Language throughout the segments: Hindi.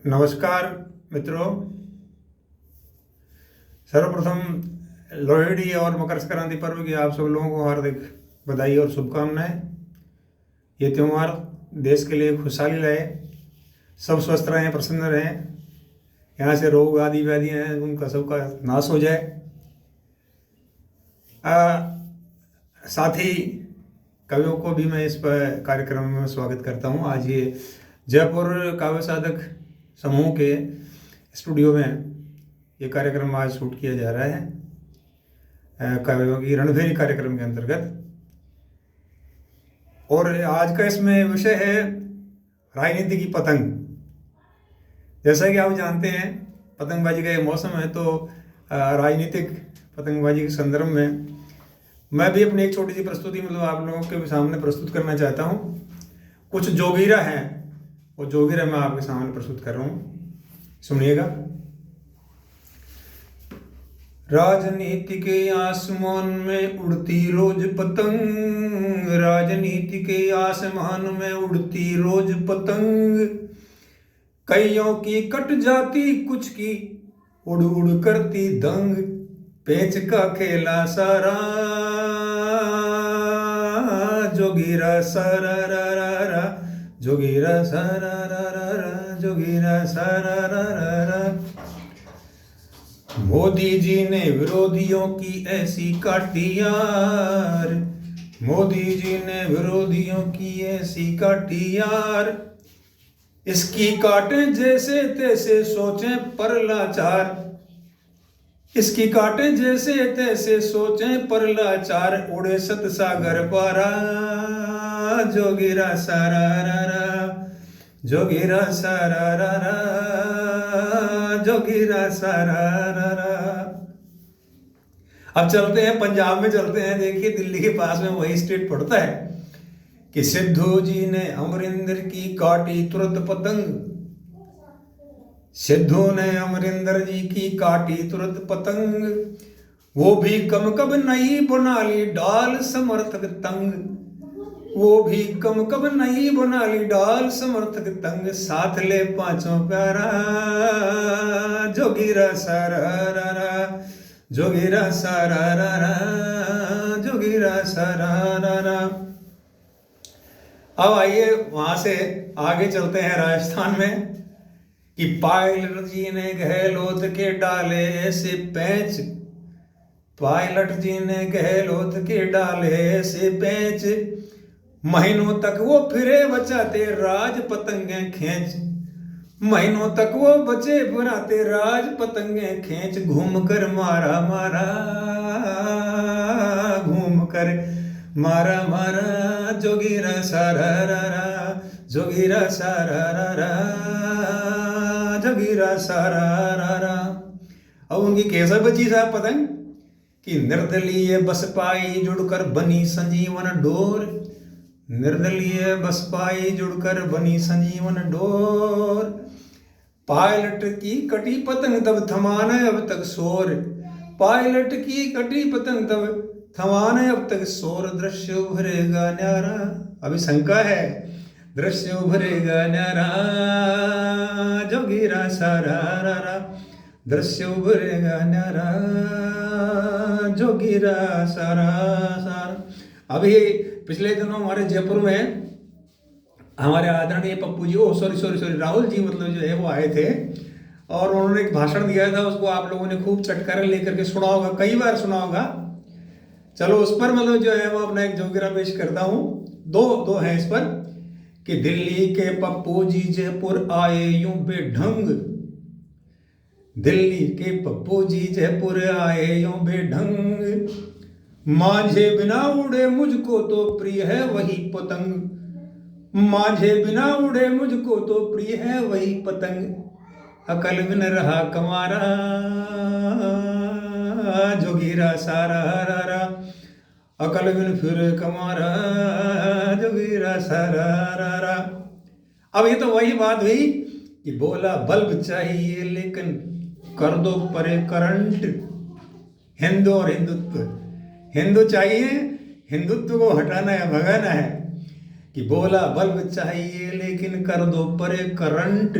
नमस्कार मित्रों। सर्वप्रथम लोहड़ी और मकर संक्रांति पर्व की आप सब लोगों को हार्दिक बधाई और शुभकामनाएं। ये त्यौहार देश के लिए खुशहाली लाए, सब स्वस्थ रहें, प्रसन्न रहें, यहाँ से रोग आदि व्याधि हैं उनका सबका नाश हो जाए। साथ ही कवियों को भी मैं इस पर कार्यक्रम में स्वागत करता हूँ। आज ये जयपुर काव्य साधक समूह के स्टूडियो में ये कार्यक्रम आज शूट किया जा रहा है कवियों की रणभेरी कार्यक्रम के अंतर्गत। और आज का इसमें विषय है राजनीति की पतंग। जैसा कि आप जानते हैं पतंगबाजी का ये मौसम है, तो राजनीतिक पतंगबाजी के संदर्भ में मैं भी अपनी एक छोटी सी प्रस्तुति आप लोगों के सामने प्रस्तुत करना चाहता हूँ। कुछ जोगीरा हैं, वो जोगीरा मैं आपके सामने प्रस्तुत कर रहा हूँ, सुनिएगा। राजनीति के आसमान में उड़ती रोज पतंग, राजनीति के आसमान में उड़ती रोज पतंग, कईयों की कट जाती कुछ की उड़ उड़ करती दंग, पेच का खेला सारा जोगीरा सारा रा रा रा, जोगीरा सारा रा रा रा, जोगीरा सारा रा रा रा। मोदी जी ने विरोधियों की ऐसी काटी यार, मोदी जी ने विरोधियों की ऐसी काटी यार, इसकी काटे जैसे तैसे सोचें पर लाचार, इसकी काटे जैसे तैसे सोचें पर लाचार, उड़े सत सागर पारा जोगीरा सारा रा रा, जोगीरा सारा रा रा, जोगीरा सारा रा रा। अब चलते हैं पंजाब में, चलते हैं। देखिए दिल्ली के पास में वही स्टेट पड़ता है कि सिद्धू जी ने अमरिंदर की काटी तुरंत पतंग, सिद्धू ने अमरिंदर जी की काटी तुरंत पतंग, वो भी कम कब नहीं बना ली डाल समर्थक तंग, वो भी कम कब नहीं बना ली डाल समर्थक तंग, साथ ले पांचों प्यारा जोगीरा सारा रा रा, जोगीरा सारा रा रा, जोगीरा सारा रा रा। अब आइए वहां से आगे चलते हैं राजस्थान में कि पायलट जी ने गहलोत के डाले ऐसे पैंच, पायलट जी ने गहलोत के डाले ऐसे पैंच, महीनों तक वो फिरे बचाते राज पतंगे खींच, महीनों तक वो बचे बनाते राज पतंगे खींच, घूम कर मारा मारा, घूम कर मारा मारा, जोगीरा सारा रा रा, जोगीरा सारा रा रा, जोगीरा सारा रा रा। अब उनकी कैसे बची साहब पतंग कि निर्दलीय बसपाई जुड़कर बनी संजीवन डोर, निर्दलीय बसपाई जुड़कर बनी संजीवन डोर, पायलट की कटी पतंग तब थमाना अब तक शोर, पायलट की कटी पतंग तब थमाना अब तक शोर, दृश्य उभरेगा न्यारा। अभी शंका है, दृश्य उभरेगा न्यारा जोगीरा सारा रा रा, दृश्य उभरेगा न्यारा जोगीरा सारा सारा। अभी पिछले दिनों हमारे जयपुर में हमारे आदरणीय पप्पू जी, सॉरी राहुल जी मतलब जो है वो आए थे और उन्होंने एक भाषण दिया था, उसको आप लोगों ने खूब चटकारा लेकर के सुना होगा, कई बार सुना होगा। चलो उस पर मतलब जो है वो अपना एक जोगीरा पेश करता हूँ। दो हैं इस पर कि दिल्ली के पप्पू जी जयपुर आए यूं बेढंग, दिल्ली के पप्पू जी जयपुर आए यूं बेढंग, माझे बिना उड़े मुझको तो प्रिय है वही पतंग, माझे बिना उड़े मुझको तो प्रिय है वही पतंग, अकल बिन रहा कमारा जोगीरा सारा रा रा, अकल बिन फिर कमारा जोगीरा सारा रा रा। अब ये तो वही बात हुई कि बोला बल्ब चाहिए लेकिन कर दो परे करंट, हिंदू और हिंदुत्व, हिंदू चाहिए, हिंदुत्व को हटाना है, भगाना है, कि बोला बल्ब चाहिए लेकिन कर दो परे करंट,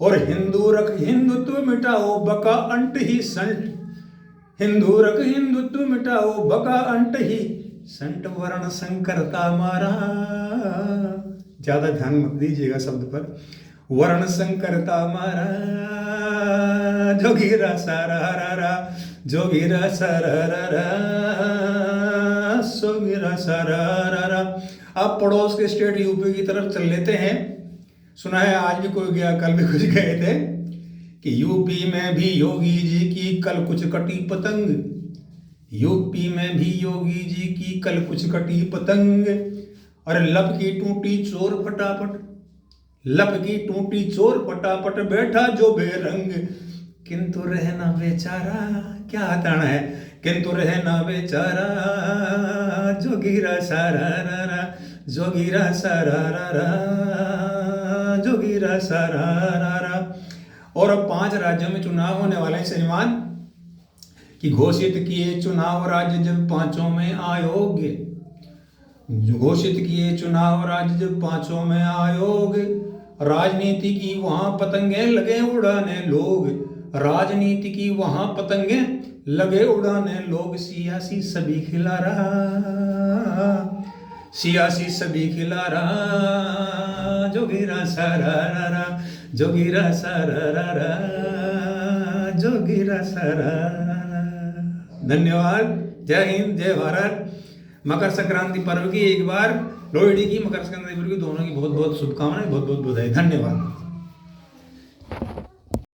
और हिंदू रख हिंदुत्व मिटाओ बका अंट ही संट, हिंदू रख हिंदुत्व मिटाओ बका अंट ही संट, वर्ण संकरता मारा, ज्यादा ध्यान मत दीजिएगा शब्द पर, वर्ण संकरता मारा, जोगीरा सारा रा रा, जोगीरा सारा रा रा, जोगीरा सारा रा रा। अब पड़ोस के स्टेट यूपी की तरफ चल लेते हैं। सुना है आज भी कोई गया, कल भी कुछ गए थे कि यूपी में भी योगी जी की कल कुछ कटी पतंग, यूपी में भी योगी जी की कल कुछ कटी पतंग, अरे लब की टूटी चोर फटाफट, लब की टूटी चोर फटाफट, बैठा जो बेरंग, किंतु रहना बेचारा, क्या ताना है, किंतु रहना बेचारा, जोगीरा सारा रा रा, जोगीरा सारा रा रा, जोगीरा सारा रा रा। और अब 5 राज्यों में चुनाव होने वाले हैं श्रीमान, कि घोषित किए चुनाव राज्य जब 5 में आयोग्य, घोषित किए चुनाव राज्य जब 5 में आयोग, राजनीति की वहां पतंगे लगे उड़ाने लोग, राजनीति की वहां पतंगे लगे उड़ाने लोग, सियासी सभी खिला रहा, सियासी सभी खिला रहा, जोगीरा सारा रा रा, जोगीरा सारा रा रा, जोगीरा सारा रा रा। धन्यवाद। जय हिंद, जय भारत। मकर संक्रांति पर्व की एक बार, लोहड़ी की, मकर संक्रांति पर्व की, दोनों की बहुत बहुत शुभकामनाएं, बहुत बहुत बधाई। धन्यवाद।